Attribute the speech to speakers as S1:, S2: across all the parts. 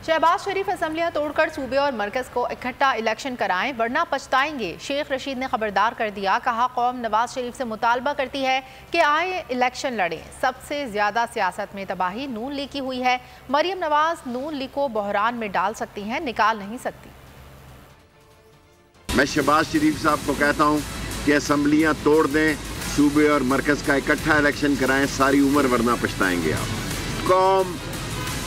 S1: शहबाज शरीफ असम्बलियां तोड़कर सूबे और मरकज को इकट्ठा इलेक्शन कराएं वरना पछताएंगे। शेख रशीद ने खबरदार कर दिया। कहा, कौम नवाज शरीफ से मुतालबा करती है कि आए इलेक्शन लड़ें। सबसे ज्यादा सियासत में तबाही नून लीग की हुई है। मरियम नवाज नून लीग को बहरान में डाल सकती हैं, निकाल नहीं सकती।
S2: मैं शहबाज शरीफ साहब को कहता हूँ कि असम्बलियां तोड़ दें, सूबे और मरकज का इकट्ठा इलेक्शन कराएं, सारी उम्र वरना पछताएंगे आप। कौम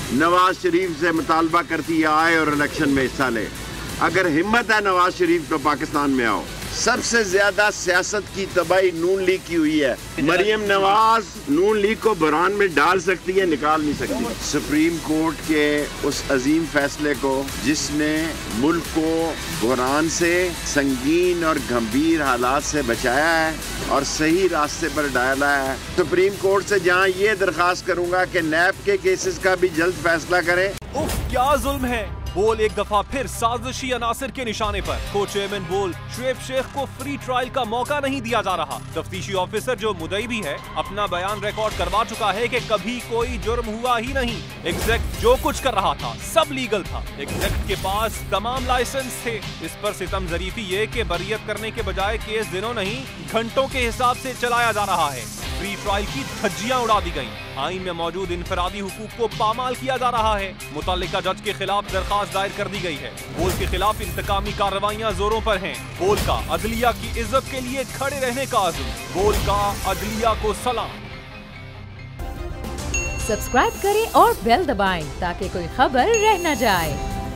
S2: नवाज शरीफ से मुतालबा करती है आए और इलेक्शन में हिस्सा ले। अगर हिम्मत है नवाज शरीफ तो पाकिस्तान में आओ। सबसे ज्यादा सियासत की तबाही नून लीग की हुई है। मरियम नवाज नून लीग को बहरान में डाल सकती है, निकाल नहीं सकती। सुप्रीम कोर्ट के उस अजीम फैसले को जिसने मुल्क को बहरान से, संगीन और गंभीर हालात से बचाया है और सही रास्ते पर डाला है, सुप्रीम कोर्ट से जहां ये दरखास्त करूंगा कि नैब के केसेस का भी जल्द फैसला करें।
S3: उफ, क्या जुल्म है। बोल एक दफा फिर साजिशी अनासिर के निशाने पर। को चेयरमैन बोल शुएब शेख को फ्री ट्रायल का मौका नहीं दिया जा रहा। तफ्तीशी ऑफिसर जो मुदई भी है अपना बयान रिकॉर्ड करवा चुका है कि कभी कोई जुर्म हुआ ही नहीं। एग्जैक्ट जो कुछ कर रहा था सब लीगल था। एग्जैक्ट के पास तमाम लाइसेंस थे। इस पर सितम जरीफी ये कि बरियत करने के बजाय केस दिनों नहीं घंटों के हिसाब से चलाया जा रहा है। फ्री ट्रायल की धज्जियां उड़ा दी गईं। आईन में मौजूद इनफरादी हुकूक को पामाल किया जा रहा है। मुतल्लिका जज के खिलाफ दरखास्त दायर कर दी गई है। बोल के खिलाफ इंतकामी कार्रवाइयां जोरों पर हैं। बोल का अदलिया की इज्जत के लिए खड़े रहने का अज़्म। बोल का अदलिया को सलाम।
S4: सब्सक्राइब करें और बेल दबाएं ताकि कोई खबर रह न जाए।